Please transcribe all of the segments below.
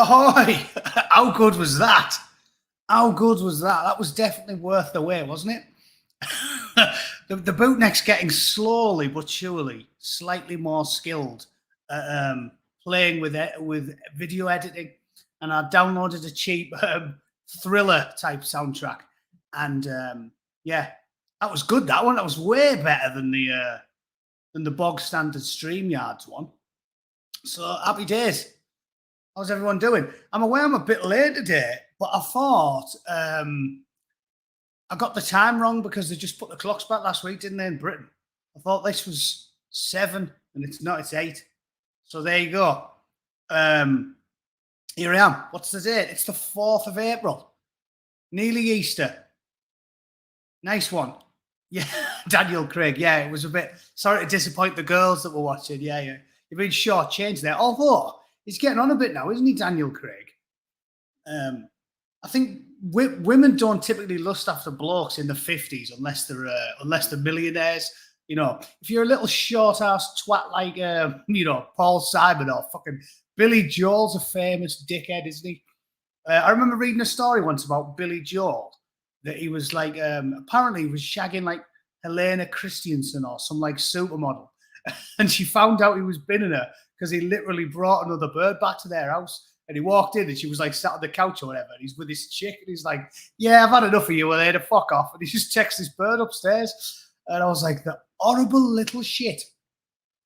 Ahoy! How good was that? How good was that? That was definitely worth the wait, wasn't it? the bootneck's getting slowly but surely slightly more skilled at playing with video editing, and I downloaded a cheap thriller type soundtrack, and yeah, that was good. That was way better than the bog standard StreamYards one. So happy days. How's everyone doing? I'm aware I'm a bit late today, but I thought I got the time wrong because they just put the clocks back last week, didn't they, in Britain? I thought this was 7 and it's not, it's 8. So there you go. Here I am. What's the date? It's the 4th of April. Nearly Easter. Nice one. Yeah, Daniel Craig. Yeah, it was a bit, sorry to disappoint the girls that were watching. Yeah. You've been short-changed there. Although, he's getting on a bit now, isn't he, Daniel Craig? I think women don't typically lust after blokes in the 50s unless they're millionaires. You know, if you're a little short-ass twat like, Paul Simon or fucking Billy Joel's a famous dickhead, isn't he? I remember reading a story once about Billy Joel that he was like, apparently he was shagging like Helena Christensen or some like supermodel. And she found out he was binning her because he literally brought another bird back to their house. And he walked in and she was like sat on the couch or whatever. And he's with his chick and he's like, yeah, I've had enough of you. Well, they had to fuck off. And he just texts this bird upstairs. And I was like, the horrible little shit.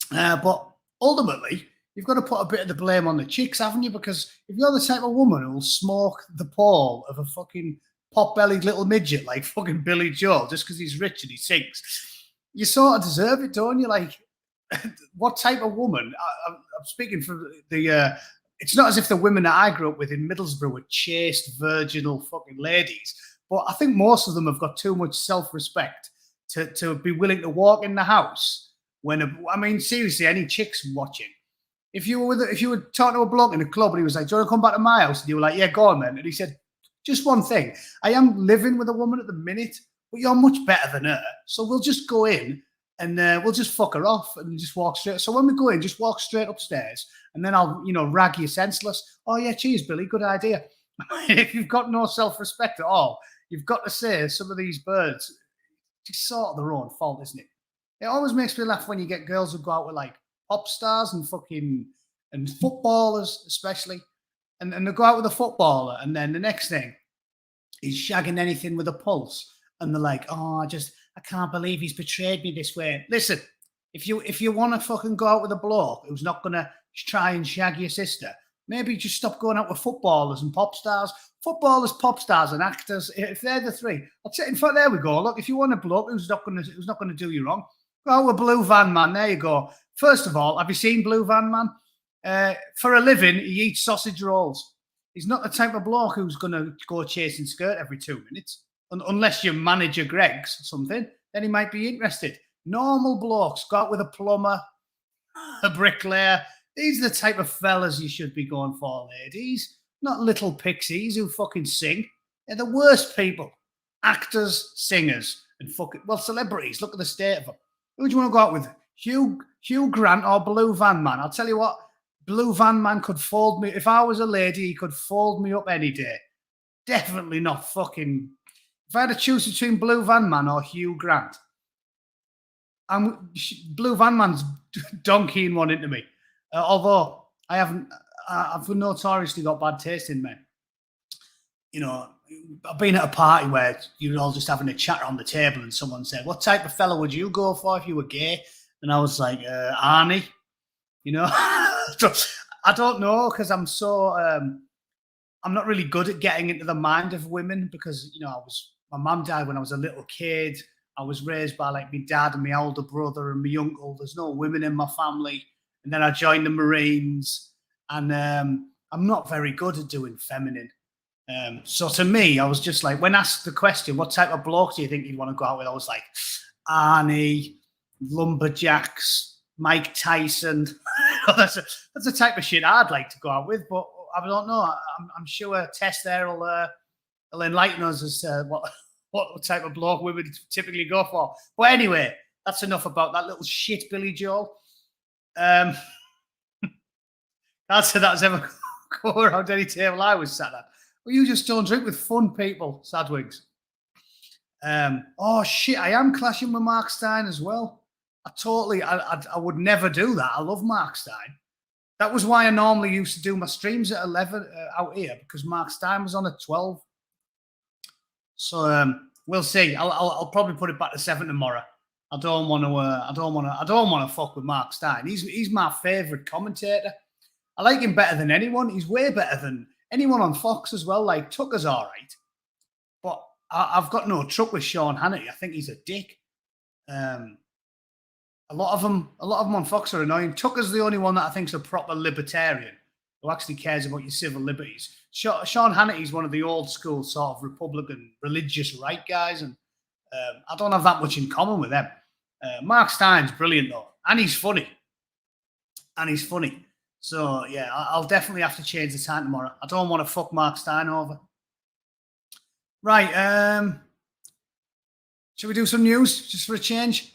But ultimately, you've got to put a bit of the blame on the chicks, haven't you? Because if you're the type of woman who will smoke the pole of a fucking pot-bellied little midget like fucking Billy Joel just because he's rich and he sings, you sort of deserve it, don't you? Like, what type of woman? I'm speaking for the... it's not as if the women that I grew up with in Middlesbrough were chaste, virginal fucking ladies, but I think most of them have got too much self-respect to be willing to walk in the house when... I mean, seriously, any chicks watching, if you were talking to a bloke in a club and he was like, do you want to come back to my house? And you were like, yeah, go on, man. And he said, just one thing. I am living with a woman at the minute, but you're much better than her. So we'll just go in and we'll just fuck her off and just walk straight. So when we go in, just walk straight upstairs and then I'll, rag you senseless. Oh, yeah, cheers, Billy. Good idea. If you've got no self-respect at all, you've got to say some of these birds, it's sort of their own fault, isn't it? It always makes me laugh when you get girls who go out with like pop stars and and footballers, especially. And they go out with a footballer and then the next thing, he's shagging anything with a pulse. And they're like, oh, I can't believe he's betrayed me this way. Listen, if you want to fucking go out with a bloke who's not going to try and shag your sister, maybe just stop going out with footballers and pop stars. Footballers, pop stars, and actors. If they're the three, I'll say. In fact, there we go. Look, if you want a bloke who's not going to do you wrong, go out with Blue Van Man. There you go. First of all, have you seen Blue Van Man? For a living, he eats sausage rolls. He's not the type of bloke who's going to go chasing skirt every 2 minutes. Unless you're manager Greg's or something, then he might be interested. Normal blokes go out with a plumber, a bricklayer. These are the type of fellas you should be going for, ladies. Not little pixies who fucking sing. They're the worst people. Actors, singers, and celebrities. Look at the state of them. Who do you want to go out with? Hugh Grant or Blue Van Man? I'll tell you what, Blue Van Man could fold me. If I was a lady, he could fold me up any day. Definitely not fucking... If I had to choose between Blue Van Man or Hugh Grant, Blue Van Man's donkeying one into me. Although I've notoriously got bad taste in men. I've been at a party where you're all just having a chat around the table and someone said, what type of fella would you go for if you were gay? And I was like, Arnie. I don't know because I'm so... I'm not really good at getting into the mind of women because, my mum died when I was a little kid. I was raised by like my dad and my older brother and my uncle. There's no women in my family. And then I joined the Marines and I'm not very good at doing feminine. So to me, I was just like, when asked the question, what type of bloke do you think you'd want to go out with? I was like, Arnie, lumberjacks, Mike Tyson. That's the type of shit I'd like to go out with, but I don't know. I'm sure Tess there will enlighten us as to what type of bloke we would typically go for. But anyway, that's enough about that little shit, Billy Joel. That's ever go around any table I was sat at. Well, you just don't drink with fun people, Sadwigs. Oh shit, I am clashing with Mark Stein as well. I would never do that. I love Mark Stein. That was why I normally used to do my streams at 11 out here, because Mark Stein was on at 12. So we'll see. I'll probably put it back to 7 tomorrow. I don't want to fuck with Mark Stein. He's my favourite commentator. I like him better than anyone. He's way better than anyone on Fox as well. Like Tucker's all right, but I've got no truck with Sean Hannity. I think he's a dick. A lot of them on Fox are annoying. Tucker's the only one that I think's a proper libertarian who actually cares about your civil liberties. Sean Hannity's one of the old school sort of Republican religious right guys, and I don't have that much in common with them. Mark Stein's brilliant though, and he's funny. So yeah, I'll definitely have to change the time tomorrow. I don't want to fuck Mark Stein over. Right, should we do some news just for a change?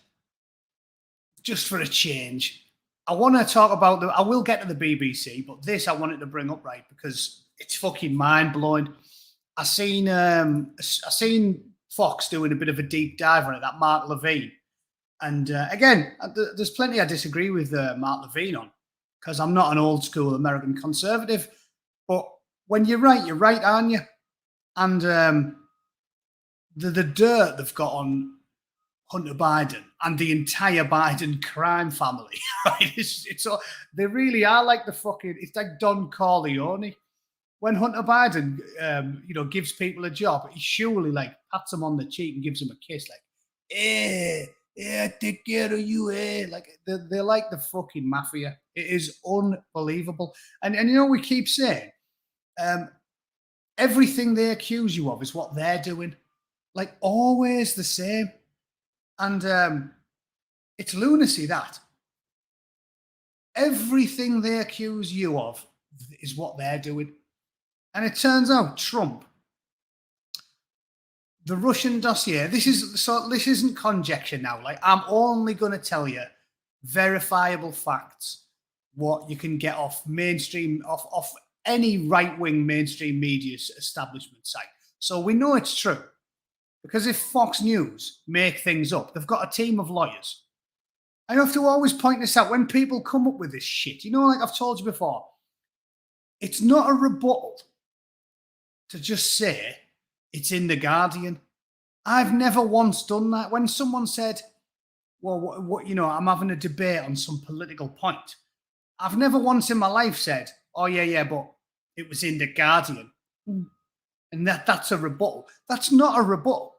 Just for a change. I want to talk about I will get to the BBC, but this I wanted to bring up, right, because it's fucking mind-blowing. I seen Fox doing a bit of a deep dive on it, that Mark Levine. And again, there's plenty I disagree with Mark Levine on, because I'm not an old school American conservative. But when you're right, aren't you? And the dirt they've got on Hunter Biden and the entire Biden crime family, right? They really are like it's like Don Corleone. When Hunter Biden, gives people a job, he surely like pats them on the cheek and gives them a kiss, like, yeah, take care of you, Like they're like the fucking mafia. It is unbelievable. And we keep saying, everything they accuse you of is what they're doing, like always the same. And it's lunacy that everything they accuse you of is what they're doing. And it turns out Trump, the Russian dossier, this isn't conjecture now. Like, I'm only going to tell you verifiable facts, what you can get off off any right-wing mainstream media establishment site. So we know it's true. Because if Fox News make things up, they've got a team of lawyers. I have to always point this out when people come up with this shit. Like I've told you before, it's not a rebuttal to just say it's in The Guardian. I've never once done that. When someone said, well, what I'm having a debate on some political point, I've never once in my life said, oh, yeah, but it was in The Guardian. And that's a rebuttal. That's not a rebuttal.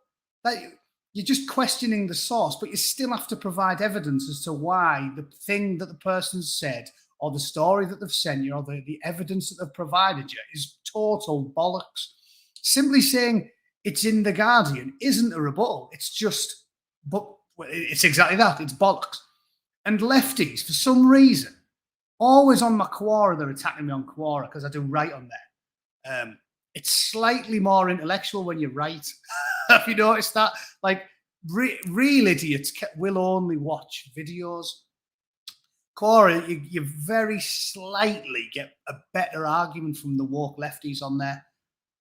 You're just questioning the source, but you still have to provide evidence as to why the thing that the person said or the story that they've sent you or the evidence that they've provided you is total bollocks. Simply saying it's in The Guardian isn't a rebuttal. It's exactly that. It's bollocks. And lefties, for some reason, always on my Quora, they're attacking me on Quora because I do right on there. It's slightly more intellectual when you write. Have you noticed that? Like, real idiots will only watch videos. Quora, you very slightly get a better argument from the woke lefties on there.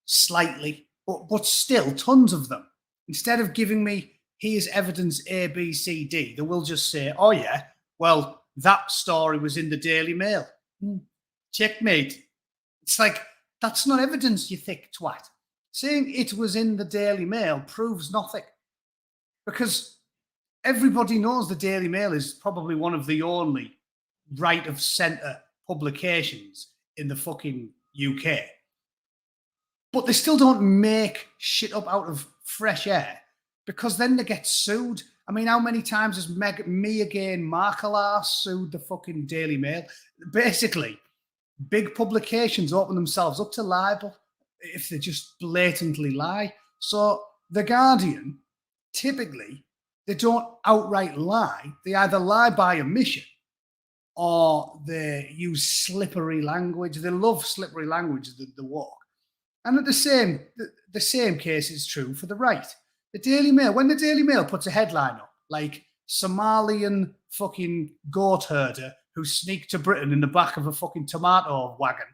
Slightly. But still, tons of them. Instead of giving me, here's evidence A, B, C, D, they will just say, oh, yeah, well, that story was in the Daily Mail. Checkmate. It's like, that's not evidence, you thick twat. Saying it was in the Daily Mail proves nothing. Because everybody knows the Daily Mail is probably one of the only right-of-centre publications in the fucking UK. But they still don't make shit up out of fresh air because then they get sued. I mean, how many times has Me Again Markela sued the fucking Daily Mail? Basically, big publications open themselves up to libel if they just blatantly lie. So The Guardian, typically, they don't outright lie. They either lie by omission or they use slippery language. They love slippery language, the woke. And at the same case is true for the right. The Daily Mail, when the Daily Mail puts a headline up, like Somalian fucking goat herder who sneaked to Britain in the back of a fucking tomato wagon,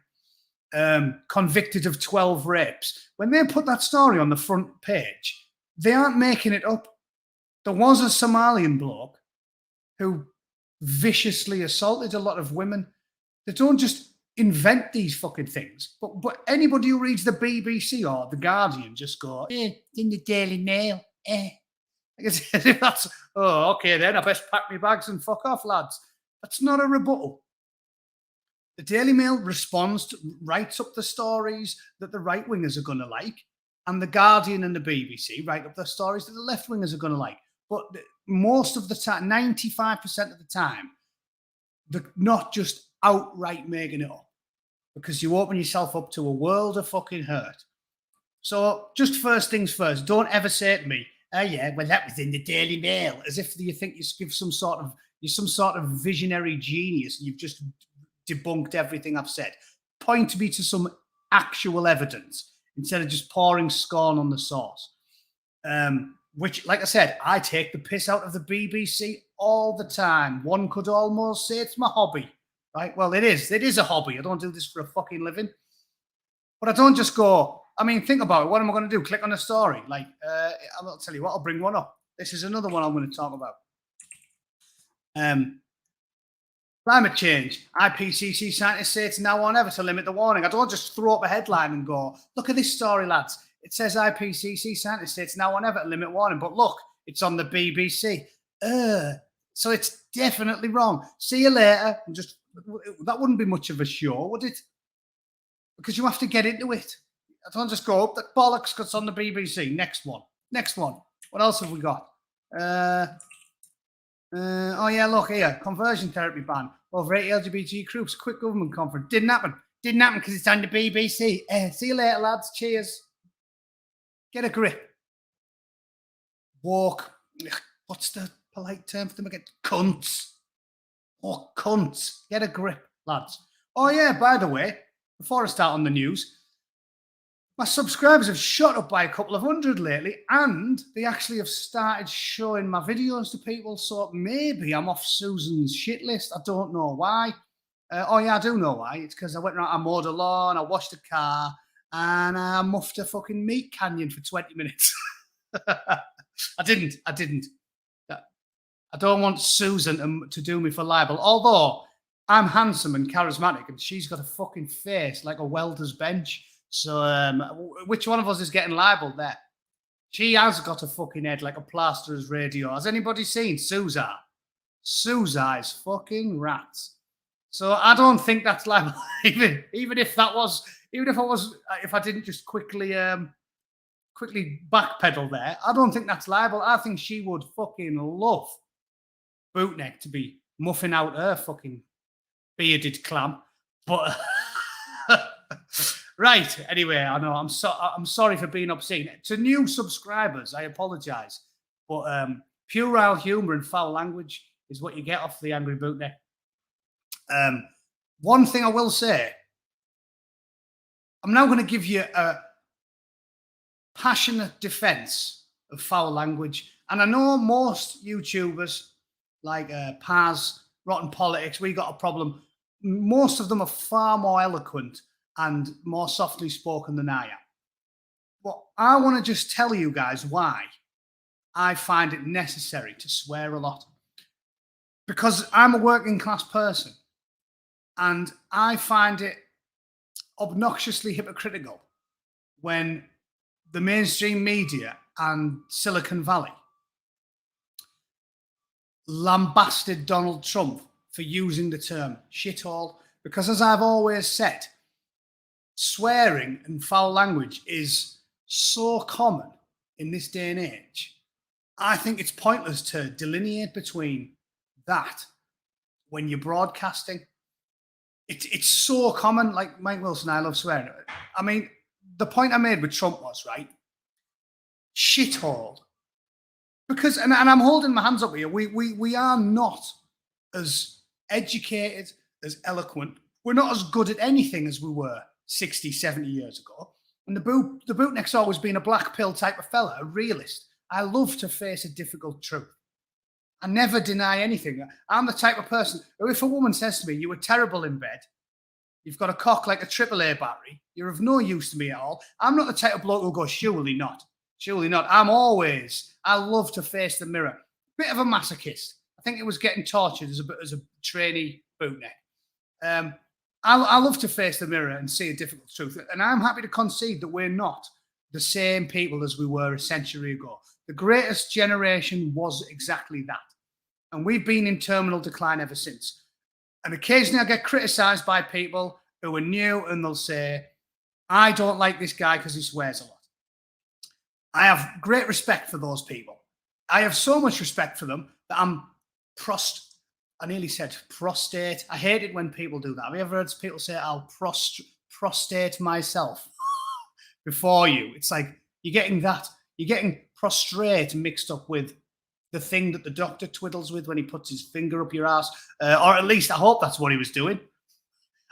convicted of 12 rapes. When they put that story on the front page, they aren't making it up. There was a Somalian bloke who viciously assaulted a lot of women. They don't just invent these fucking things. But anybody who reads the BBC or the Guardian just go, it's in the Daily Mail. That's, oh, okay then, I best pack my bags and fuck off, lads. That's not a rebuttal. The Daily Mail writes up the stories that the right-wingers are going to like, and the Guardian and the BBC write up the stories that the left-wingers are going to like. But most of the time, 95% of the time, they're not just outright making it up, because you open yourself up to a world of fucking hurt. So just first things first, don't ever say to me, oh yeah, well that was in the Daily Mail, as if you think you're some sort of visionary genius and you've just debunked everything I've said. Point me to some actual evidence instead of just pouring scorn on the sauce. Which, like I said, I take the piss out of the BBC all the time. One could almost say it's my hobby, right? Well, it is. It is a hobby. I don't do this for a fucking living. But I don't just go, I mean, think about it. What am I going to do? Click on a story? Like, I'll tell you what, I'll bring one up. This is another one I'm going to talk about. Climate change. IPCC scientists say it's now or never to limit the warming. I don't just throw up a headline and go, look at this story, lads. It says IPCC scientists say it's now or never to limit warming. But look, it's on the BBC. So it's definitely wrong. See you later. And just that wouldn't be much of a show, would it? Because you have to get into it. I don't just go up that bollocks because it's on the BBC. Next one. What else have we got? Oh yeah, look here. Conversion therapy ban. Over 80 LGBT groups. Quick government conference. Didn't happen because it's on the BBC. See you later, lads. Cheers. Get a grip. Walk. What's the polite term for them again? Cunts. Oh, cunts. Get a grip, lads. Oh yeah, by the way, before I start on the news, my subscribers have shot up by a couple of hundred lately, and they actually have started showing my videos to people. So maybe I'm off Susan's shit list. I don't know why. Oh yeah, I do know why. It's because I went around, I mowed a lawn, I washed a car, and I muffed a fucking meat canyon for 20 minutes. I didn't. I don't want Susan to do me for libel. Although I'm handsome and charismatic, and she's got a fucking face like a welder's bench. So which one of us is getting libeled there? She has got a fucking head like a plasterer's radio. Has anybody seen Suza? Suza is fucking rats. So I don't think that's libel. even if I didn't just quickly backpedal there, I don't think that's libel. I think she would fucking love Bootneck to be muffing out her fucking bearded clam. But right, anyway, I know I'm sorry for being obscene. To new subscribers, I apologise. But puerile humour and foul language is what you get off the Angry Bootneck. One thing I will say, I'm now going to give you a passionate defence of foul language. And I know most YouTubers like Paz, Rotten Politics, we got a problem. Most of them are far more eloquent and more softly spoken than I am. But I want to just tell you guys why I find it necessary to swear a lot. Because I'm a working class person and I find it obnoxiously hypocritical when the mainstream media and Silicon Valley lambasted Donald Trump for using the term shithole. Because as I've always said, swearing and foul language is so common in this day and age. I think it's pointless to delineate between that when you're broadcasting. It's so common. Like Mike Wilson, I love swearing. I mean, the point I made with Trump was, right, shithole. Because, and I'm holding my hands up here, we are not as educated, as eloquent. We're not as good at anything as we were 60, 70 years ago. And the Bootneck's always been a black pill type of fella, a realist. I love to face a difficult truth. I never deny anything. I'm the type of person who, if a woman says to me, you were terrible in bed, You've got a cock like a AAA battery. You're of no use to me at all. I'm not the type of bloke who'll go, surely not. Surely not. I love to face the mirror. Bit of a masochist. I think it was getting tortured as a trainee bootneck. I love to face the mirror and see a difficult truth. And I'm happy to concede that we're not the same people as we were a century ago. The greatest generation was exactly that. And we've been in terminal decline ever since. And occasionally I get criticised by people who are new and they'll say, I don't like this guy because he swears a lot. I have great respect for those people. I have so much respect for them that I nearly said prostate. I hate it when people do that. Have you ever heard people say, I'll prostate myself before you? It's like you're getting prostrate mixed up with the thing that the doctor twiddles with when he puts his finger up your ass. Or at least I hope that's what he was doing.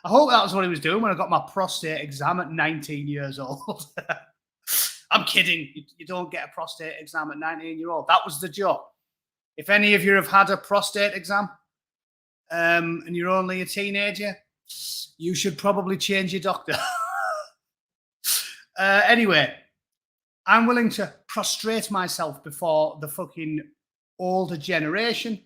I hope that was what he was doing when I got my prostate exam at 19 years old. I'm kidding. You don't get a prostate exam at 19-year-old. That was the joke. If any of you have had a prostate exam and you're only a teenager, you should probably change your doctor. Anyway, I'm willing to prostrate myself before the fucking older generation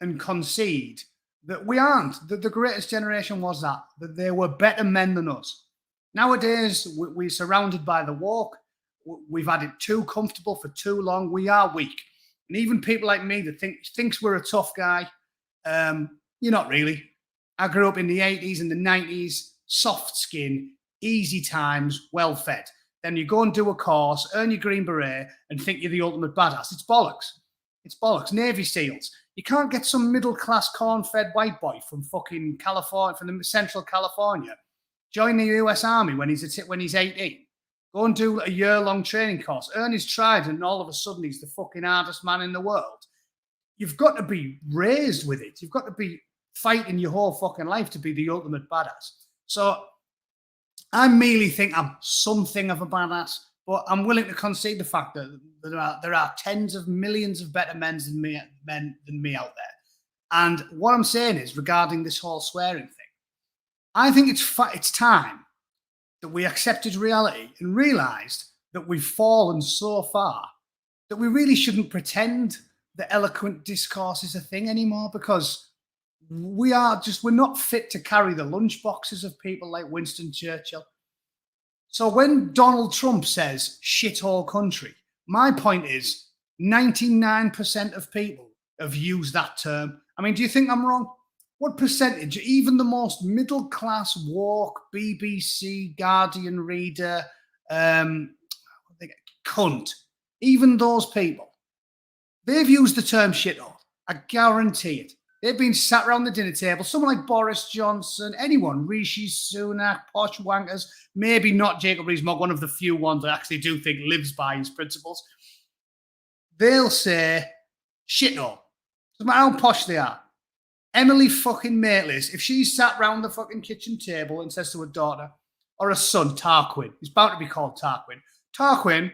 and concede that we aren't. The greatest generation was that they were better men than us. Nowadays, we're surrounded by the woke. We've had it too comfortable for too long. We are weak. And even people like me that thinks we're a tough guy, you're not really. I grew up in the 80s and the 90s, soft skin, easy times, well fed. Then you go and do a course, earn your Green Beret, and think you're the ultimate badass. It's bollocks. It's bollocks. Navy SEALs. You can't get some middle-class corn-fed white boy from fucking California, from the Central California, join the US Army when he's 18. Go and do a year-long training course, earn his trident, and all of a sudden he's the fucking hardest man in the world. You've got to be raised with it. You've got to be fighting your whole fucking life to be the ultimate badass. So I merely think I'm something of a badass, but I'm willing to concede the fact that there are tens of millions of better men than me out there. And what I'm saying is, regarding this whole swearing thing, I think it's time that we accepted reality and realised that we've fallen so far that we really shouldn't pretend that eloquent discourse is a thing anymore, because we're not fit to carry the lunch boxes of people like Winston Churchill. So when Donald Trump says shithole country, my point is 99% of people have used that term. I mean, do you think I'm wrong? What percentage, even the most middle-class woke BBC Guardian reader, cunt, even those people, they've used the term shithole. I guarantee it. They've been sat around the dinner table, someone like Boris Johnson, anyone, Rishi Sunak, posh wankers, maybe not Jacob Rees-Mogg, one of the few ones I actually do think lives by his principles. They'll say shithole. No matter how posh they are. Emily fucking Maitlis, if she sat round the fucking kitchen table and says to her daughter or her son, Tarquin, he's about to be called Tarquin, Tarquin,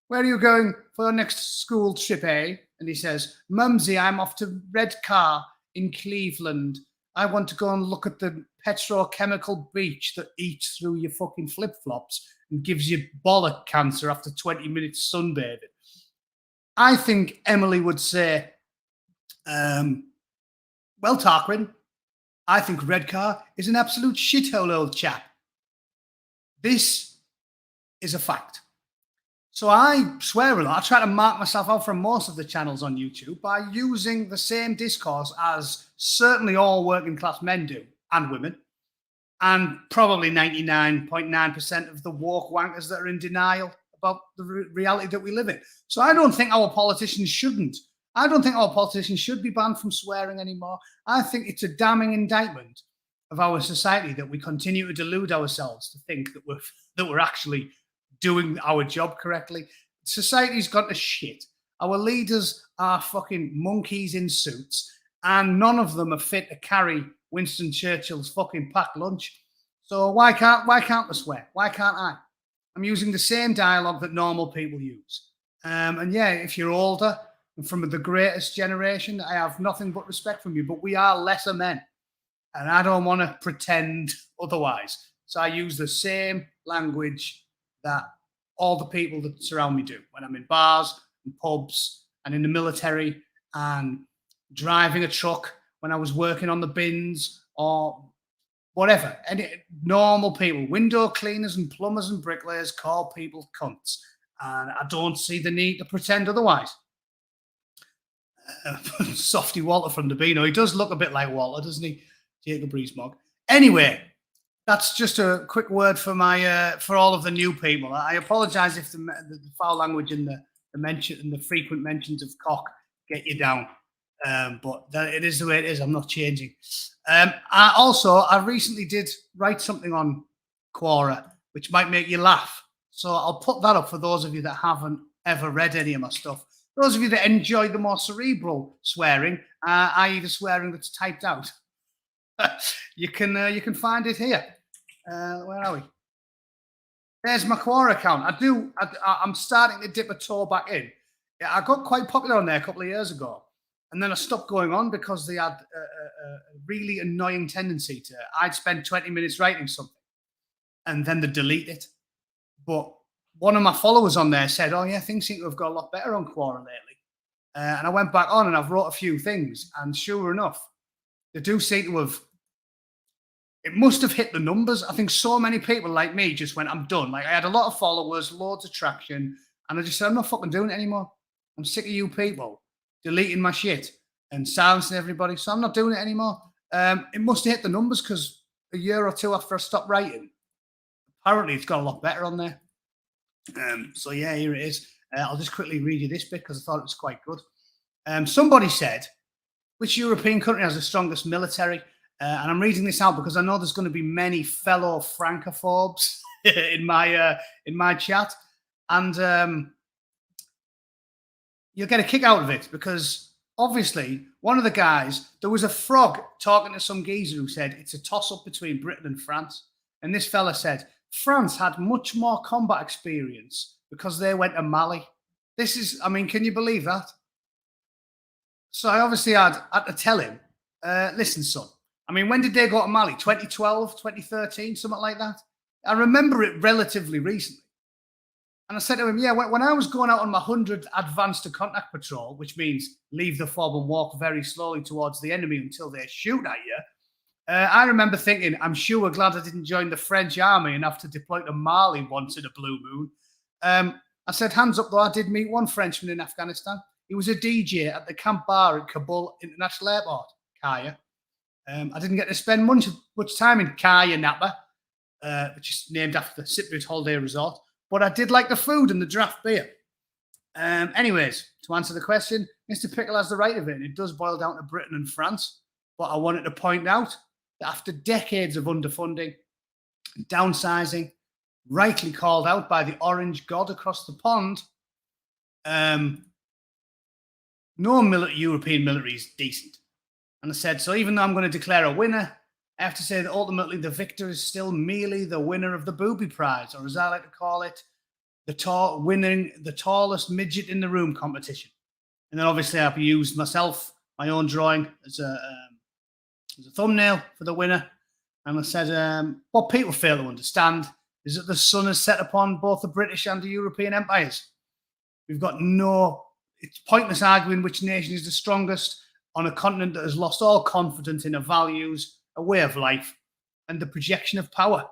where are you going for your next school trip, eh? And he says, Mumsy, I'm off to Red Car in Cleveland. I want to go and look at the petrochemical beach that eats through your fucking flip-flops and gives you bollock cancer after 20 minutes sunbathing. I think Emily would say, well, Tarquin, I think Redcar is an absolute shithole, old chap. This is a fact. So I swear a lot. I try to mark myself out from most of the channels on YouTube by using the same discourse as certainly all working class men do, and women, and probably 99.9% of the woke wankers that are in denial about the reality that we live in. So I don't think our politicians should be banned from swearing anymore. I think it's a damning indictment of our society that we continue to delude ourselves to think that we're actually doing our job correctly. Society's gone to shit. Our leaders are fucking monkeys in suits, and none of them are fit to carry Winston Churchill's fucking packed lunch. So why can't they swear? Why can't I? I'm using the same dialogue that normal people use. And yeah, if you're older and from the greatest generation, I have nothing but respect from you, but we are lesser men. and I don't want to pretend otherwise. So I use the same language that all the people that surround me do when I'm in bars and pubs and in the military and driving a truck when I was working on the bins or whatever. Any normal people, window cleaners and plumbers and bricklayers call people cunts. And I don't see the need to pretend otherwise. Softy Walter from the Beano. He does look a bit like Walter, doesn't he? Jacob Rees-Mogg. Anyway, that's just a quick word for my for all of the new people. I apologise if the foul language and the mention and the frequent mentions of cock get you down, but it is the way it is. I'm not changing. I recently did write something on Quora which might make you laugh, so I'll put that up for those of you that haven't ever read any of my stuff. Those of you that enjoy the more cerebral swearing, i.e. the swearing that's typed out, you can find it here. Where are we? There's my Quora account. I'm starting to dip a toe back in. Yeah, I got quite popular on there a couple of years ago, and then I stopped going on because they had a really annoying tendency to. I'd spend 20 minutes writing something, and then they'd delete it. But one of my followers on there said, "Oh yeah, things seem to have got a lot better on Quora lately." And I went back on and I've wrote a few things, and sure enough, they do seem to have. It must have hit the numbers. I think so many people like me just went, "I'm done." Like I had a lot of followers, loads of traction, and I just said, "I'm not fucking doing it anymore. I'm sick of you people deleting my shit and silencing everybody, so I'm not doing it anymore." It must have hit the numbers because a year or two after I stopped writing, apparently it's got a lot better on there. So yeah, here it is. I'll just quickly read you this bit because I thought it was quite good. Somebody said, which European country has the strongest military? And I'm reading this out because I know there's going to be many fellow Francophobes in my chat, and you'll get a kick out of it because obviously one of the guys, there was a frog talking to some geezer who said it's a toss-up between Britain and France, and this fella said France had much more combat experience because they went to Mali. This is, I mean, can you believe that? So I obviously had to tell him, listen, son, I mean, when did they go to Mali? 2012, 2013, something like that? I remember it relatively recently. And I said to him, yeah, when I was going out on my 100th advance to contact patrol, which means leave the fob and walk very slowly towards the enemy until they shoot at you, I remember thinking, I'm sure we're glad I didn't join the French army and have to deploy to Mali once in a blue moon. I said, hands up, though, I did meet one Frenchman in Afghanistan. He was a DJ at the Camp Bar at Kabul International Airport, Kaya. I didn't get to spend much time in Kaya Napa, which is named after the Cypriot holiday resort, but I did like the food and the draft beer. Anyways, to answer the question, Mr. Pickle has the right of it, and it does boil down to Britain and France. But I wanted to point out that after decades of underfunding, downsizing, rightly called out by the orange god across the pond, no European military is decent. And I said, so even though I'm going to declare a winner, I have to say that ultimately the victor is still merely the winner of the booby prize, or as I like to call it, winning the tallest midget in the room competition. And then obviously I've used myself, my own drawing as a thumbnail for the winner. And I said, what people fail to understand is that the sun has set upon both the British and the European empires. We've got it's pointless arguing which nation is the strongest on a continent that has lost all confidence in our values, a way of life, and the projection of power.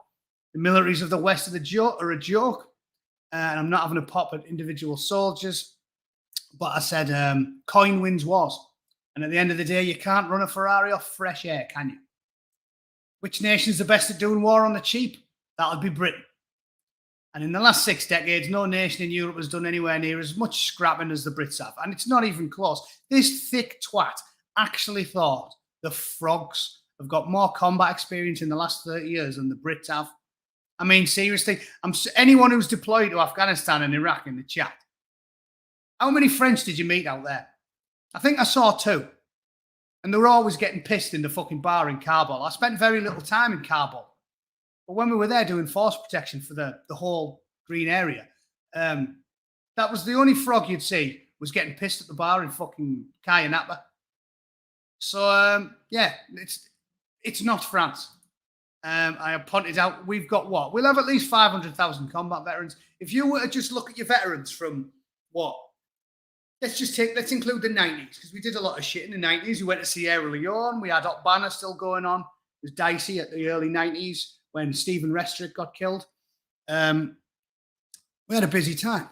The militaries of the West are a joke, and I'm not having a pop at individual soldiers, but I said, coin wins wars. And at the end of the day, you can't run a Ferrari off fresh air, can you? Which nation's the best at doing war on the cheap? That would be Britain. And in the last 6 decades, no nation in Europe has done anywhere near as much scrapping as the Brits have. And it's not even close. This thick twat actually thought the frogs have got more combat experience in the last 30 years than the Brits have. I mean, seriously, anyone who's deployed to Afghanistan and Iraq in the chat, how many French did you meet out there? I think I saw 2. And they were always getting pissed in the fucking bar in Kabul. I spent very little time in Kabul. But when we were there doing force protection for the whole green area, that was the only frog you'd see was getting pissed at the bar in fucking Kaya Napa. So, yeah, It's not France. I have pointed out we've got what? We'll have at least 500,000 combat veterans. If you were to just look at your veterans from what? Let's include the 90s, because we did a lot of shit in the 90s. We went to Sierra Leone. We had Hot Banner still going on. It was dicey at the early 90s when Stephen Restrick got killed. We had a busy time.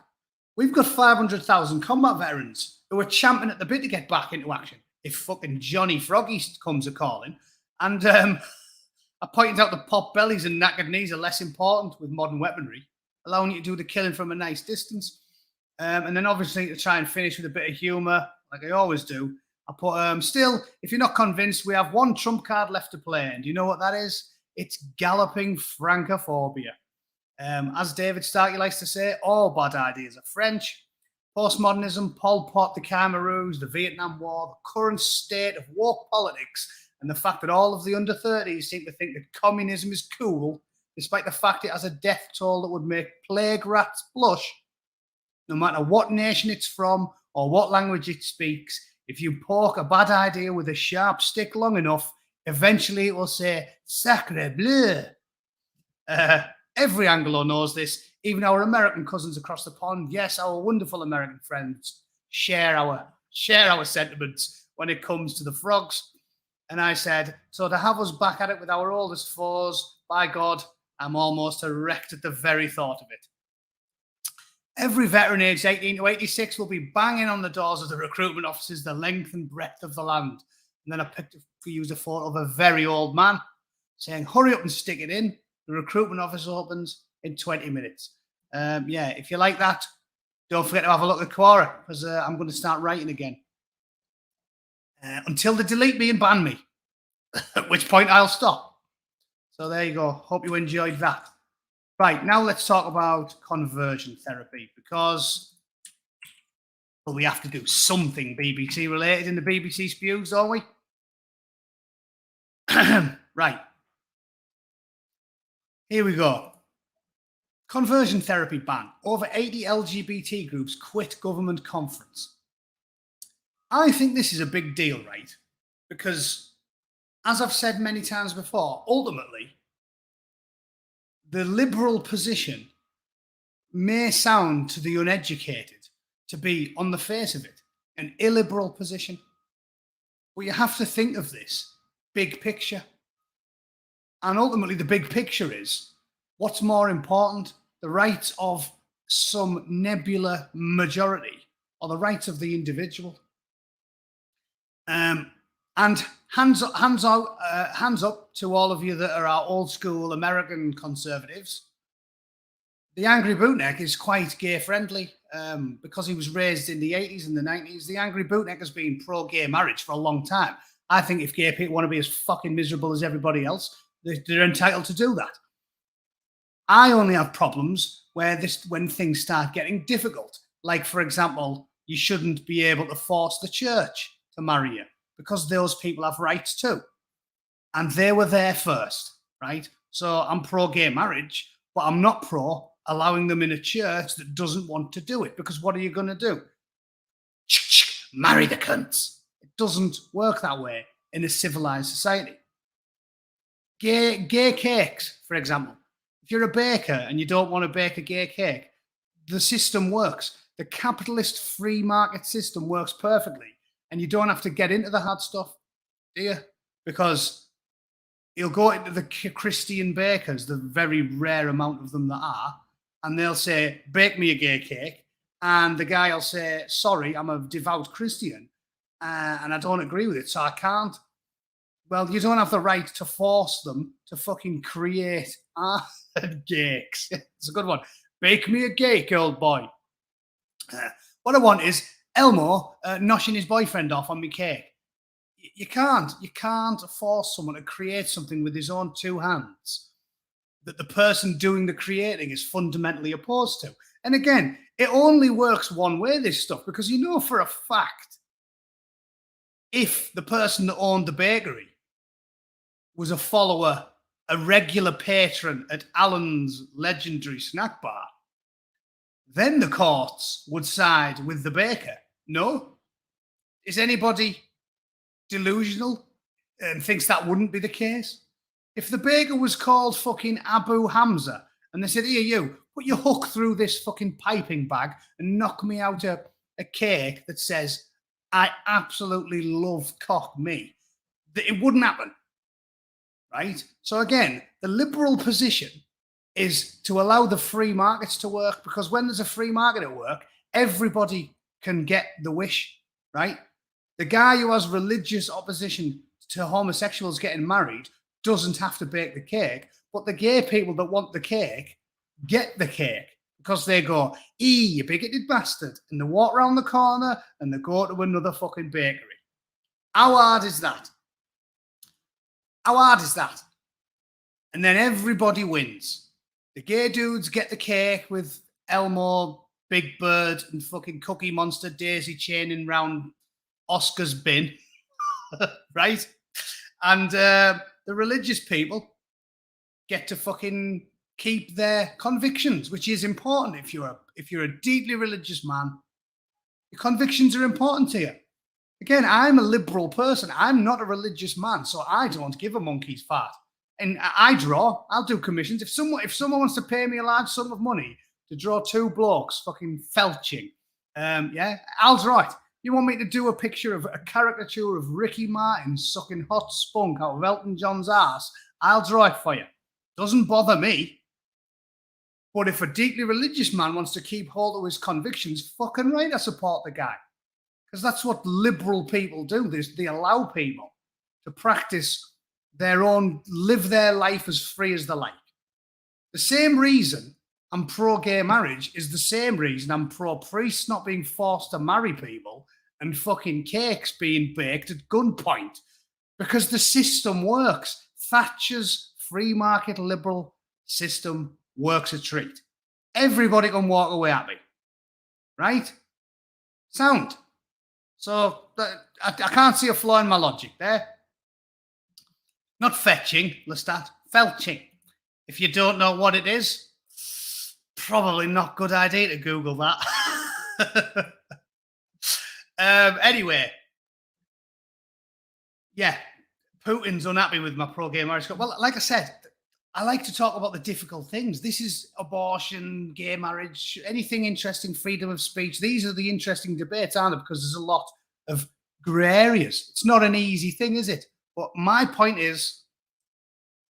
We've got 500,000 combat veterans who are champing at the bit to get back into action. If fucking Johnny Froggy comes a calling. And I pointed out that pop bellies and knackered knees are less important with modern weaponry, allowing you to do the killing from a nice distance. And then obviously to try and finish with a bit of humour, like I always do, I put, still, if you're not convinced, we have one trump card left to play. And do you know what that is? It's galloping Francophobia. As David Starkey likes to say, all bad ideas are French. Postmodernism, Pol Pot, the Cameroons, the Vietnam War, the current state of woke politics, and the fact that all of the under 30s seem to think that communism is cool, despite the fact it has a death toll that would make plague rats blush. No matter what nation it's from or what language it speaks, if you poke a bad idea with a sharp stick long enough, eventually it will say, sacre bleu. Every Anglo knows this, even our American cousins across the pond. Yes, our wonderful American friends share our sentiments when it comes to the frogs. And I said, so to have us back at it with our oldest foes, by God, I'm almost erect at the very thought of it. Every veteran aged 18 to 86 will be banging on the doors of the recruitment offices the length and breadth of the land. And then I used a photo of a very old man saying, hurry up and stick it in. The recruitment office opens in 20 minutes. Yeah, if you like that, don't forget to have a look at Quora, because I'm going to start writing again. Until they delete me and ban me, at which point I'll stop. So there you go. Hope you enjoyed that. Right, now let's talk about conversion therapy, because we have to do something BBC related in the BBC Spews, don't we? Right. Here we go. Conversion therapy ban. Over 80 LGBT groups quit government conference. I think this is a big deal, right? Because, as I've said many times before, ultimately, the liberal position may sound to the uneducated to be, on the face of it, an illiberal position. But you have to think of this big picture. And ultimately, the big picture is, what's more important, the rights of some nebular majority or the rights of the individual? And hands up to all of you that are our old school American conservatives. The Angry Bootneck is quite gay friendly because he was raised in the 80s and the 90s. The Angry Bootneck has been pro-gay marriage for a long time. I think if gay people want to be as fucking miserable as everybody else, they're entitled to do that. I only have problems when things start getting difficult. Like, for example, you shouldn't be able to force the church to marry you, because those people have rights too. And they were there first, right? So I'm pro-gay marriage, but I'm not pro allowing them in a church that doesn't want to do it, because what are you going to do? Marry the cunts. It doesn't work that way in a civilized society. Gay cakes, for example. If you're a baker and you don't want to bake a gay cake, the system works. The capitalist free market system works perfectly. And you don't have to get into the hard stuff, do you? Because you'll go into the Christian bakers, the very rare amount of them that are, and they'll say, bake me a gay cake. And the guy will say, sorry, I'm a devout Christian and I don't agree with it, so I can't. Well, you don't have the right to force them to fucking create cakes. It's a good one. Bake me a cake, old boy. What I want is Elmo noshing his boyfriend off on my cake. You can't force someone to create something with his own two hands that the person doing the creating is fundamentally opposed to. And again, it only works one way, this stuff, because you know for a fact, if the person that owned the bakery was a follower, a regular patron at Alan's legendary snack bar, then the courts would side with the baker. No? Is anybody delusional? and thinks that wouldn't be the case. If the baker was called fucking Abu Hamza and they said, here, you, put your hook through this fucking piping bag and knock me out a cake that says, I absolutely love cock me, it wouldn't happen. Right? So again, the liberal position is to allow the free markets to work, because when there's a free market at work, everybody can get the wish, right? The guy who has religious opposition to homosexuals getting married doesn't have to bake the cake, but the gay people that want the cake get the cake because they go, you bigoted bastard, and they walk around the corner and they go to another fucking bakery. How hard is that? How hard is that? And then everybody wins. The gay dudes get the cake with Elmo, Big Bird, and fucking Cookie Monster daisy chaining round Oscar's bin, right? And the religious people get to fucking keep their convictions, which is important. If you're a deeply religious man, your convictions are important to you. Again, I'm a liberal person. I'm not a religious man, so I don't give a monkey's fart. And I draw. I'll do commissions. If someone wants to pay me a large sum of money to draw two blokes fucking felching, yeah, I'll draw it. You want me to do a picture of a caricature of Ricky Martin sucking hot spunk out of Elton John's ass? I'll draw it for you. Doesn't bother me. But if a deeply religious man wants to keep hold of his convictions, fucking right, I support the guy. Because that's what liberal people do. They allow people to practice their own, live their life as free as they like. The same reason I'm pro-gay marriage is the same reason I'm pro-priests not being forced to marry people and fucking cakes being baked at gunpoint. Because the system works. Thatcher's free market liberal system works a treat. Everybody can walk away happy. Right? Sound. So I can't see a flaw in my logic there. Not fetching, Lestat, felching. If you don't know what it is, probably not a good idea to Google that. Anyway, yeah, Putin's unhappy with my pro-gay marriage. Well, like I said, I like to talk about the difficult things. This is abortion, gay marriage, anything interesting, freedom of speech. These are the interesting debates, aren't they? Because there's a lot of grey areas. It's not an easy thing, is it? But my point is,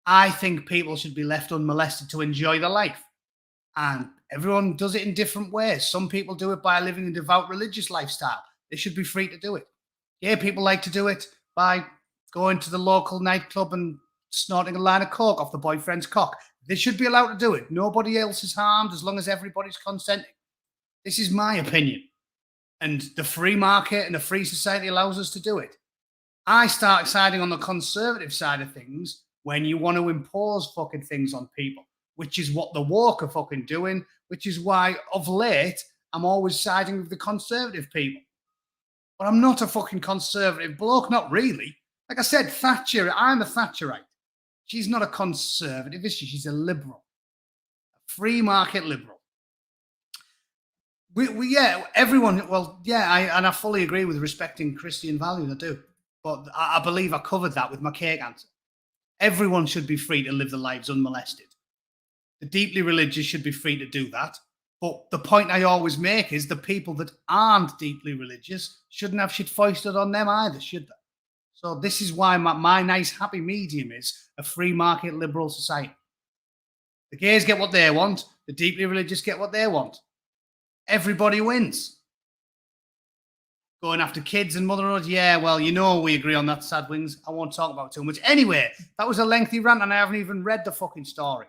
I think people should be left unmolested to enjoy their life. And everyone does it in different ways. Some people do it by living a devout religious lifestyle. They should be free to do it. Gay people like to do it by going to the local nightclub and snorting a line of coke off the boyfriend's cock. They should be allowed to do it. Nobody else is harmed as long as everybody's consenting. This is my opinion. And the free market and a free society allows us to do it. I start siding on the conservative side of things when you want to impose fucking things on people, which is what the woke are fucking doing, which is why of late I'm always siding with the conservative people. But I'm not a fucking conservative bloke, not really. Like I said, Thatcher, I'm a Thatcherite. She's not a conservative, is she? She's a liberal, a free market liberal. Everyone, well, yeah, I fully agree with respecting Christian values, I do. But I believe I covered that with my cake answer. Everyone should be free to live their lives unmolested. The deeply religious should be free to do that. But the point I always make is the people that aren't deeply religious shouldn't have shit foisted on them either, should they? So this is why my nice happy medium is a free market liberal society. The gays get what they want. The deeply religious get what they want. Everybody wins. Going after kids and motherhood, yeah, well, you know we agree on that, Sad Wings. I won't talk about it too much. Anyway, that was a lengthy rant and I haven't even read the fucking story.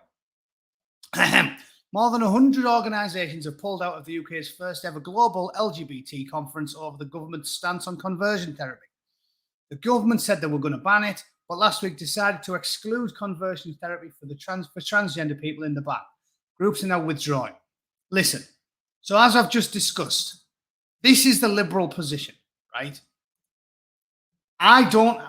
More than 100 organisations have pulled out of the UK's first ever global LGBT conference over the government's stance on conversion therapy. The government said they were going to ban it, but last week decided to exclude conversion therapy for transgender people in the ban. Groups are now withdrawing. Listen, so as I've just discussed, this is the liberal position, right? I don't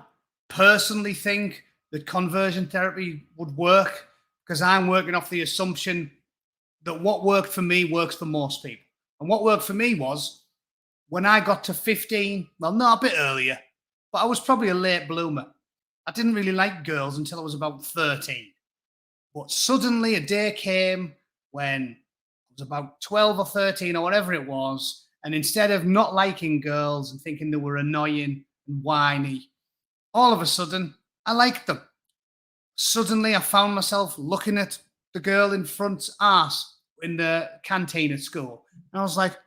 personally think that conversion therapy would work because I'm working off the assumption that what worked for me works for most people. And what worked for me was when I got to 15, well, not a bit earlier, but I was probably a late bloomer. I didn't really like girls until I was about 13. But suddenly a day came when I was about 12 or 13 or whatever it was. And instead of not liking girls and thinking they were annoying and whiny, all of a sudden I liked them. Suddenly I found myself looking at the girl in front's ass in the canteen at school. And I was like,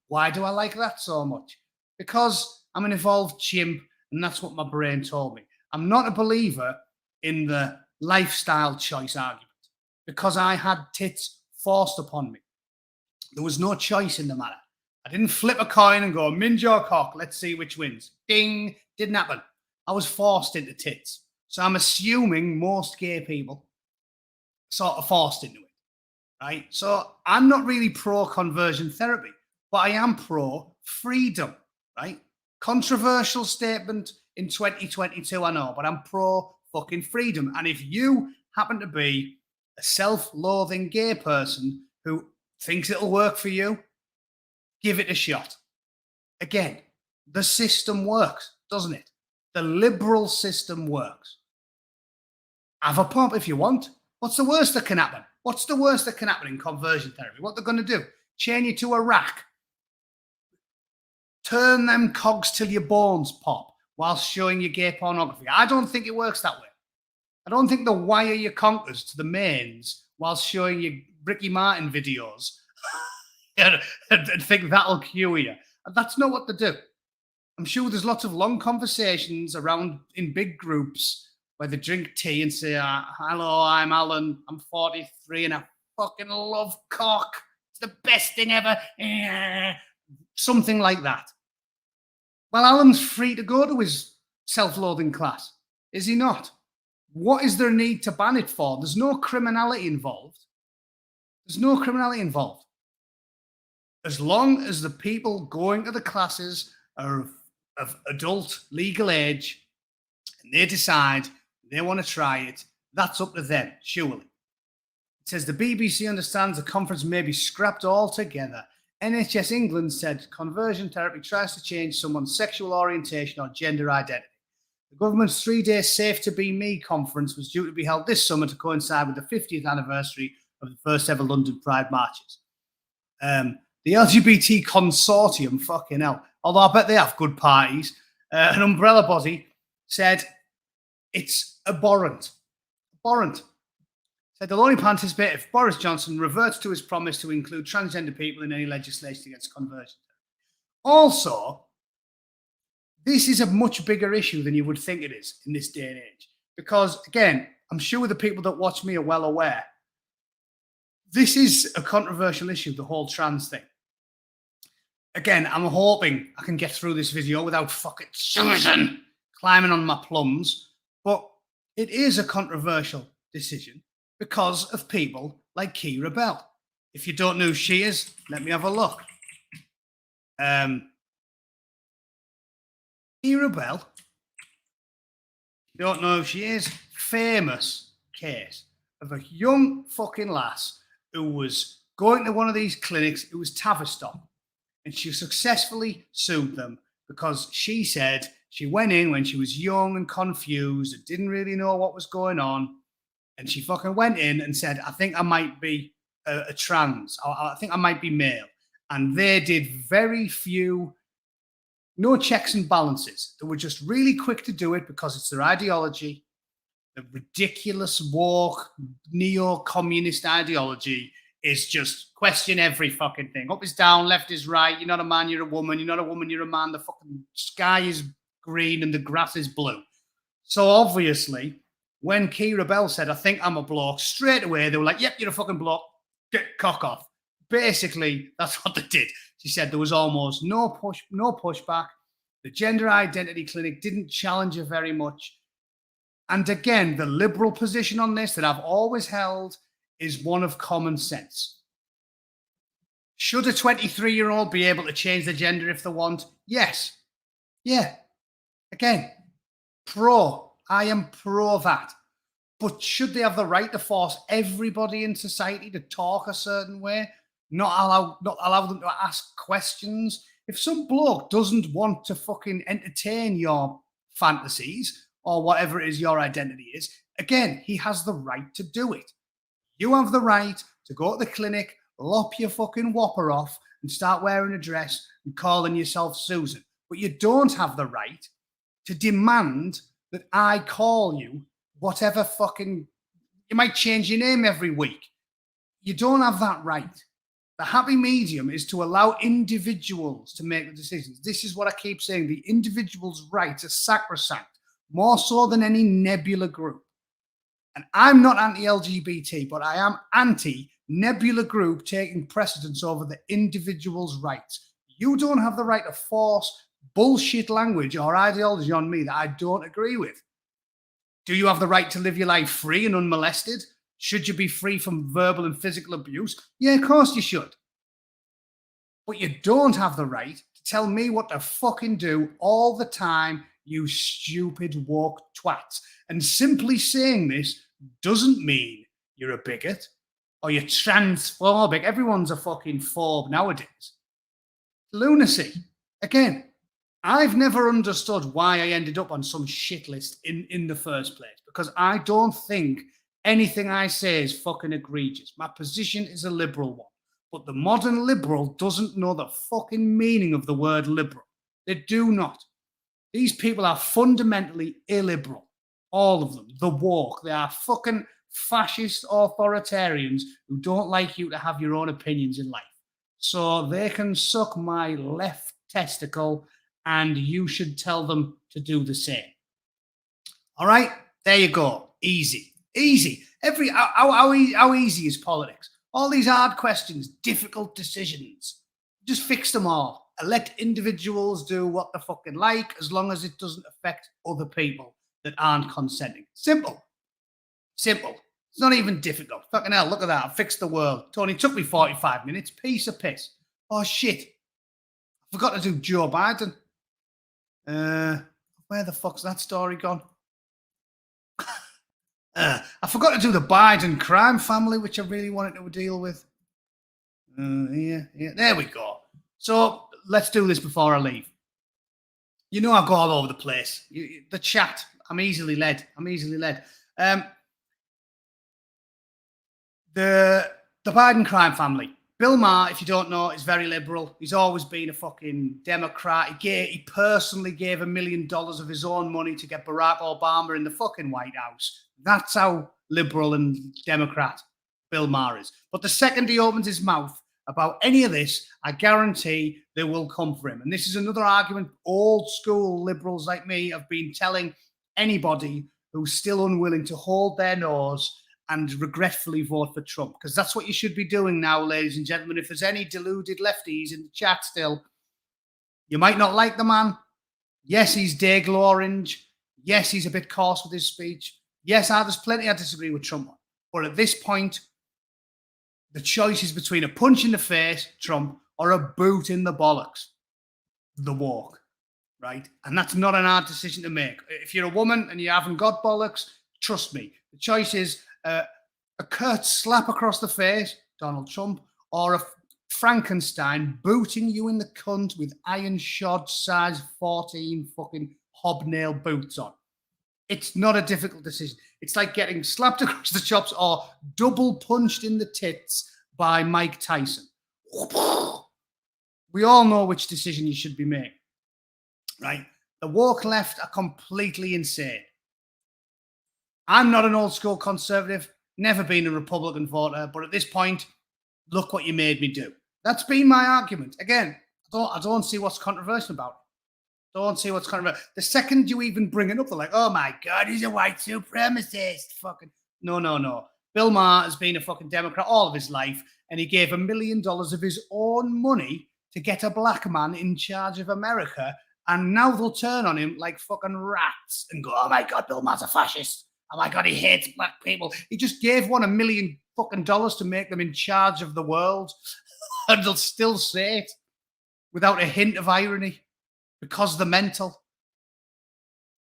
why do I like that so much? Because I'm an evolved chimp, and that's what my brain told me. I'm not a believer in the lifestyle choice argument because I had tits forced upon me. There was no choice in the matter. I didn't flip a coin and go, minge or cock, let's see which wins. Ding, didn't happen. I was forced into tits. So I'm assuming most gay people sort of forced into it, right? So I'm not really pro conversion therapy, but I am pro freedom, right? Controversial statement in 2022, I know, but I'm pro fucking freedom. And if you happen to be a self-loathing gay person who thinks it'll work for you, give it a shot. Again, the system works, doesn't it? The liberal system works. Have a pop if you want. What's the worst that can happen? What's the worst that can happen in conversion therapy? What they're going to do? Chain you to a rack. Turn them cogs till your bones pop whilst showing you gay pornography. I don't think it works that way. I don't think they wire your conkers to the mains whilst showing you Ricky Martin videos and think that'll cure you. That's not what they do. I'm sure there's lots of long conversations around in big groups where they drink tea and say, hello, I'm Alan, I'm 43 and I fucking love cock. It's the best thing ever. Something like that. Well, Alan's free to go to his self-loathing class, is he not? What is there need to ban it for? There's no criminality involved. There's no criminality involved. As long as the people going to the classes are of adult legal age and they decide they want to try it, that's up to them, surely. It says the BBC understands the conference may be scrapped altogether. NHS England said conversion therapy tries to change someone's sexual orientation or gender identity. The government's 3-day Safe to Be Me conference was due to be held this summer to coincide with the 50th anniversary of the first ever London Pride marches. The LGBT consortium, fucking hell, although I bet they have good parties, an umbrella body said it's abhorrent. Abhorrent. Said they'll only participate if Boris Johnson reverts to his promise to include transgender people in any legislation against conversion. Also, this is a much bigger issue than you would think it is in this day and age. Because, again, I'm sure the people that watch me are well aware. This is a controversial issue, the whole trans thing. Again, I'm hoping I can get through this video without fucking Susan climbing on my plums. But it is a controversial decision because of people like Keira Bell. If you don't know who she is, let me have a look. Keira Bell, you don't know who she is, famous case of a young fucking lass who was going to one of these clinics. It was Tavistock, and she successfully sued them because she said she went in when she was young and confused and didn't really know what was going on. And she fucking went in and said, I think I might be a trans. I think I might be male. And they did very few, no checks and balances. They were just really quick to do it because it's their ideology. The ridiculous woke neo-communist ideology is just question every fucking thing. Up is down, left is right. You're not a man, you're a woman. You're not a woman, you're a man. The fucking sky is green and the grass is blue. So obviously, when Keira Bell said, I think I'm a bloke, straight away they were like, yep, you're a fucking bloke. Get cock off. Basically, that's what they did. She said there was almost no pushback. The gender identity clinic didn't challenge her very much. And again, the liberal position on this that I've always held is one of common sense. Should a 23-year-old be able to change their gender if they want? Yes. Yeah. Again, pro. I am pro that. But should they have the right to force everybody in society to talk a certain way? Not allow them to ask questions? If some bloke doesn't want to fucking entertain your fantasies, or whatever it is your identity is, again, he has the right to do it. You have the right to go to the clinic, lop your fucking whopper off and start wearing a dress and calling yourself Susan. But you don't have the right to demand that I call you whatever fucking... You might change your name every week. You don't have that right. The happy medium is to allow individuals to make the decisions. This is what I keep saying. The individual's rights are sacrosanct, more so than any nebula group. And I'm not anti-LGBT, but I am anti-nebula group taking precedence over the individual's rights. You don't have the right to force bullshit language or ideology on me that I don't agree with. Do you have the right to live your life free and unmolested? Should you be free from verbal and physical abuse? Yeah, of course you should. But you don't have the right to tell me what to fucking do all the time, you stupid woke twats. And simply saying this doesn't mean you're a bigot or you're transphobic. Everyone's a fucking phobe nowadays. Lunacy. Again, I've never understood why I ended up on some shit list in the first place, because I don't think anything I say is fucking egregious. My position is a liberal one. But the modern liberal doesn't know the fucking meaning of the word liberal. They do not. These people are fundamentally illiberal. All of them. The woke. They are fucking fascist authoritarians who don't like you to have your own opinions in life. So they can suck my left testicle and you should tell them to do the same. All right? There you go. Easy. Easy. How easy is politics? All these hard questions, difficult decisions. Just fix them all. And let individuals do what they fucking like, as long as it doesn't affect other people that aren't consenting. Simple. Simple. It's not even difficult. Fucking hell, look at that. I fixed the world. Tony, took me 45 minutes. Piece of piss. Oh, shit. I forgot to do Joe Biden. Where the fuck's that story gone? I forgot to do the Biden crime family, which I really wanted to deal with. Yeah, there we go. So let's do this before I leave. You know I go all over the place. The chat, I'm easily led. The Biden crime family. Bill Maher, if you don't know, is very liberal. He's always been a fucking Democrat. He personally gave $1 million of his own money to get Barack Obama in the fucking White House. That's how liberal and Democrat Bill Maher is. But the second he opens his mouth about any of this, I guarantee they will come for him. And this is another argument old school liberals like me have been telling anybody who's still unwilling to hold their nose and regretfully vote for Trump. Because that's what you should be doing now, ladies and gentlemen. If there's any deluded lefties in the chat still, you might not like the man. Yes, he's Dagle Orange. Yes, he's a bit coarse with his speech. Yes, there's plenty I disagree with Trump on. But at this point, the choice is between a punch in the face, Trump, or a boot in the bollocks, the woke, right? And that's not an hard decision to make. If you're a woman and you haven't got bollocks, trust me, the choice is a curt slap across the face, Donald Trump, or a Frankenstein booting you in the cunt with iron shod size 14 fucking hobnail boots on. It's not a difficult decision. It's like getting slapped across the chops or double punched in the tits by Mike Tyson. We all know which decision you should be making, right? The woke left are completely insane. I'm not an old school conservative, never been a Republican voter, but at this point, look what you made me do. That's been my argument. Again, I don't see what's controversial about it. Don't see what's controversial. The second you even bring it up, they're like, oh my God, he's a white supremacist. Fucking no. Bill Maher has been a fucking Democrat all of his life, and he gave $1 million of his own money to get a black man in charge of America, and now they'll turn on him like fucking rats and go, oh my God, Bill Maher's a fascist. Oh my God, he hates black people. He just gave $1 million fucking to make them in charge of the world, and they'll still say it without a hint of irony because they're mental.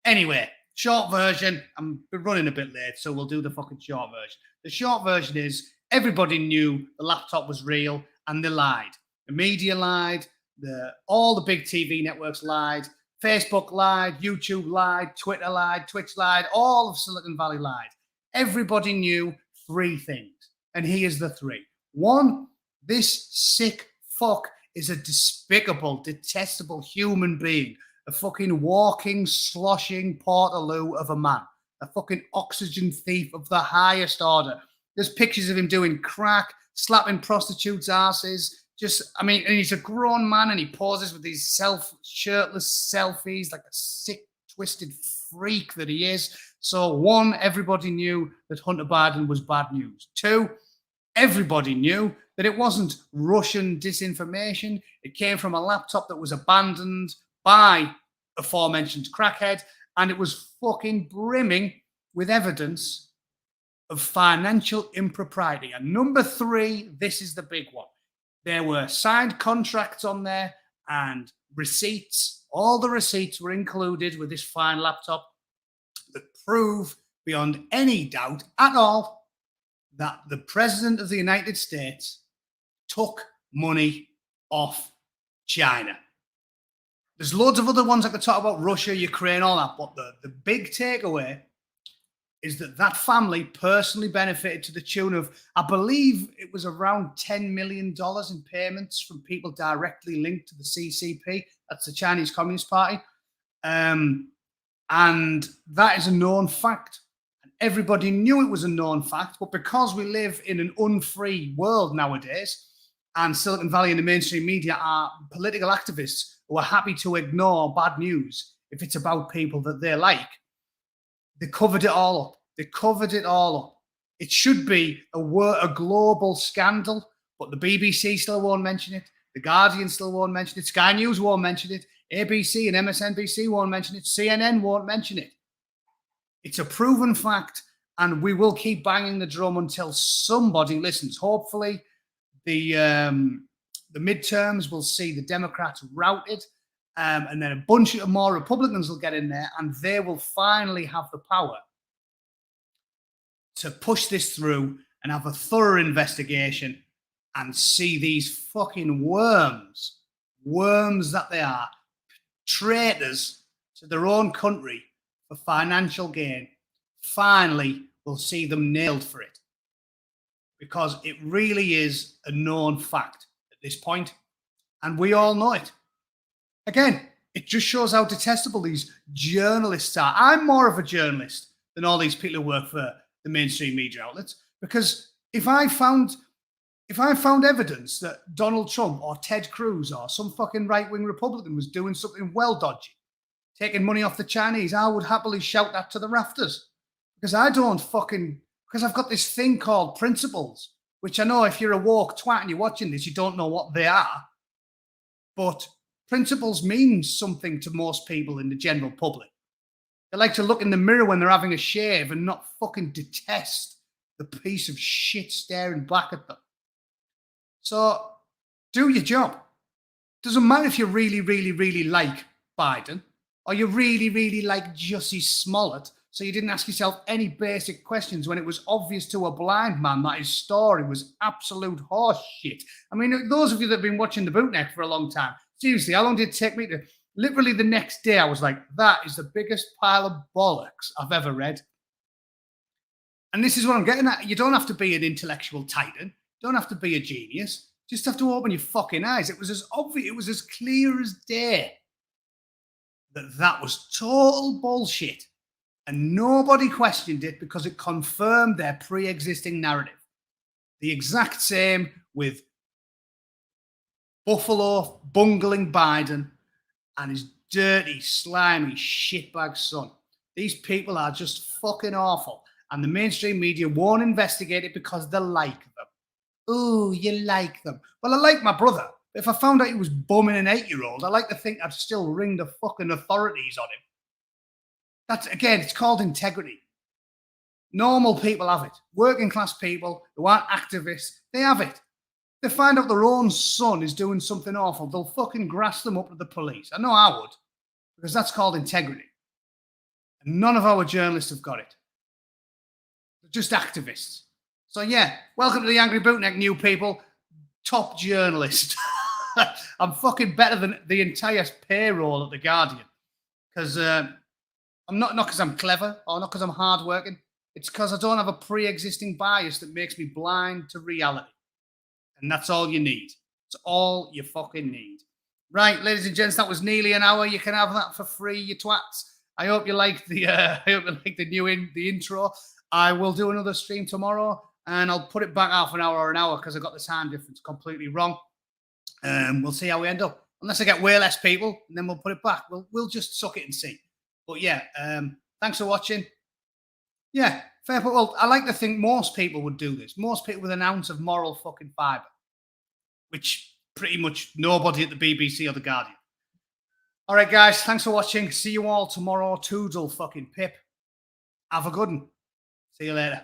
Anyway, short version. I'm running a bit late, so we'll do the fucking short version. The short version is everybody knew the laptop was real and they lied. The media lied. All the big TV networks lied. Facebook lied, YouTube lied, Twitter lied, Twitch lied, all of Silicon Valley lied. Everybody knew 3 things, and here's the 3. 1, this sick fuck is a despicable, detestable human being, a fucking walking, sloshing Portaloo of a man, a fucking oxygen thief of the highest order. There's pictures of him doing crack, slapping prostitutes' asses. And he's a grown man and he poses with these shirtless selfies like a sick, twisted freak that he is. So 1, everybody knew that Hunter Biden was bad news. 2, everybody knew that it wasn't Russian disinformation. It came from a laptop that was abandoned by aforementioned crackhead, and it was fucking brimming with evidence of financial impropriety. And number 3, this is the big one. There were signed contracts on there and receipts. All the receipts were included with this fine laptop that prove beyond any doubt at all that the President of the United States took money off China. There's loads of other ones I could talk about, Russia, Ukraine, all that. But the big takeaway is that family personally benefited to the tune of, I believe it was around $10 million in payments from people directly linked to the CCP. That's the Chinese Communist Party. And that is a known fact. And everybody knew it was a known fact. But because we live in an unfree world nowadays, and Silicon Valley and the mainstream media are political activists who are happy to ignore bad news if it's about people that they like, they covered it all up. They covered it all up. It should be a global scandal, but the BBC still won't mention it. The Guardian still won't mention it. Sky News won't mention it. ABC and MSNBC won't mention it. CNN won't mention it. It's a proven fact, and we will keep banging the drum until somebody listens. Hopefully, the midterms will see the Democrats routed, and then a bunch of more Republicans will get in there, and they will finally have the power to push this through and have a thorough investigation and see these fucking worms that they are, traitors to their own country for financial gain. Finally, we'll see them nailed for it, because it really is a known fact at this point, and we all know it. Again, it just shows how detestable these journalists are. I'm more of a journalist than all these people who work for the mainstream media outlets, because if I found evidence that Donald Trump or Ted Cruz or some fucking right-wing Republican was doing something well dodgy, taking money off the Chinese, I would happily shout that to the rafters, because I've got this thing called principles, which I know if you're a woke twat and you're watching this, you don't know what they are, but principles mean something to most people in the general public. They like to look in the mirror when they're having a shave and not fucking detest the piece of shit staring back at them. So do your job. Doesn't matter if you really, really, really like Biden, or you really, really like Jussie Smollett, so you didn't ask yourself any basic questions when it was obvious to a blind man that his story was absolute horse shit. I mean, those of you that have been watching the Bootneck for a long time, seriously, how long did it take me to... Literally the next day, I was like, that is the biggest pile of bollocks I've ever read. And this is what I'm getting at. You don't have to be an intellectual titan. You don't have to be a genius. You just have to open your fucking eyes. It was as obvious, it was as clear as day that was total bullshit. And nobody questioned it because it confirmed their pre-existing narrative. The exact same with Buffalo bungling Biden and his dirty, slimy, shitbag son. These people are just fucking awful. And the mainstream media won't investigate it because they like them. Oh, you like them. Well, I like my brother. If I found out he was bumming an 8-year-old, I like to think I'd still ring the fucking authorities on him. That's, again, it's called integrity. Normal people have it. Working class people who aren't activists, they have it. They find out their own son is doing something awful, they'll fucking grass them up to the police. I know I would, because that's called integrity. And none of our journalists have got it. They're just activists. So yeah, welcome to the Angry Bootneck, new people. Top journalist. I'm fucking better than the entire payroll at The Guardian. because I'm not because I'm clever or not because I'm hardworking. It's because I don't have a pre-existing bias that makes me blind to reality. And that's all you need. It's all you fucking need. Right, ladies and gents, that was nearly an hour. You can have that for free, you twats. I hope you liked the I hope you liked the intro. I will do another stream tomorrow, and I'll put it back half an hour or an hour because I got the time difference completely wrong. We'll see how we end up. Unless I get way less people, and then we'll put it back. We'll just suck it and see. But yeah, thanks for watching. Yeah, fair. But well, I like to think most people would do this. Most people with an ounce of moral fucking fibre, which pretty much nobody at the BBC or the Guardian. All right, guys, thanks for watching. See you all tomorrow. Toodle fucking pip. Have a good one. See you later.